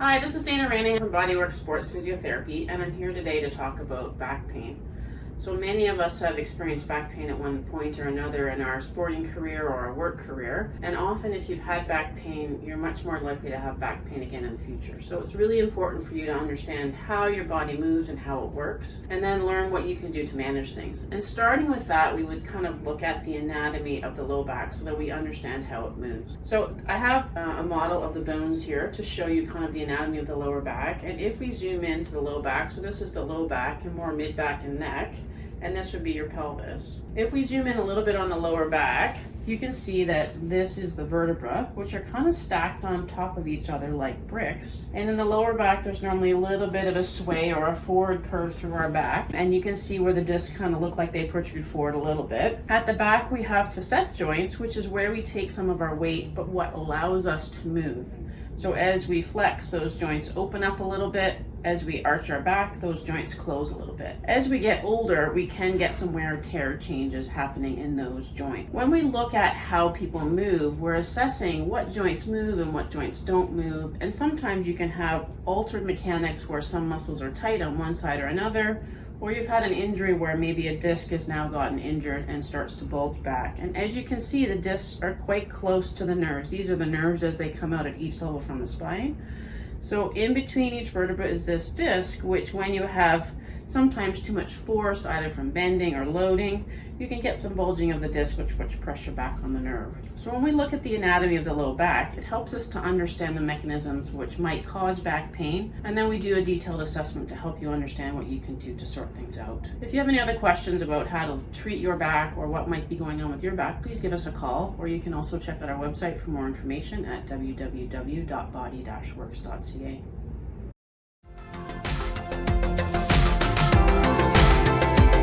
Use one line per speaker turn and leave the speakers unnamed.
Hi, this is Dana Ranahan from Body Work Sports Physiotherapy, and I'm here today to talk about back pain. So many of us have experienced back pain at one point or another in our sporting career or our work career, and often if you've had back pain, you're much more likely to have back pain again in the future. So it's really important for you to understand how your body moves and how it works, and then learn what you can do to manage things. And starting with that, we would kind of look at the anatomy of the low back so that we understand how it moves. So I have a model of the bones here to show you kind of the anatomy of the lower back, and if we zoom into the low back, so this is the low back and more mid back and neck, and this would be your pelvis. If we zoom in a little bit on the lower back, you can see that this is the vertebra, which are kind of stacked on top of each other like bricks. And in the lower back, there's normally a little bit of a sway or a forward curve through our back. And you can see where the discs kind of look like they protrude forward a little bit. At the back, we have facet joints, which is where we take some of our weight, but what allows us to move. So as we flex, those joints open up a little bit. As we arch our back, those joints close a little bit. As we get older, we can get some wear and tear changes happening in those joints. When we look at how people move, we're assessing what joints move and what joints don't move. And sometimes you can have altered mechanics where some muscles are tight on one side or another, or you've had an injury where maybe a disc has now gotten injured and starts to bulge back. And as you can see, the discs are quite close to the nerves. These are the nerves as they come out at each level from the spine. So in between each vertebra is this disc, which when you have sometimes too much force, either from bending or loading, you can get some bulging of the disc, which puts pressure back on the nerve. So when we look at the anatomy of the low back, it helps us to understand the mechanisms which might cause back pain, and then we do a detailed assessment to help you understand what you can do to sort things out. If you have any other questions about how to treat your back or what might be going on with your back, please give us a call, or you can also check out our website for more information at www.body-works.ca.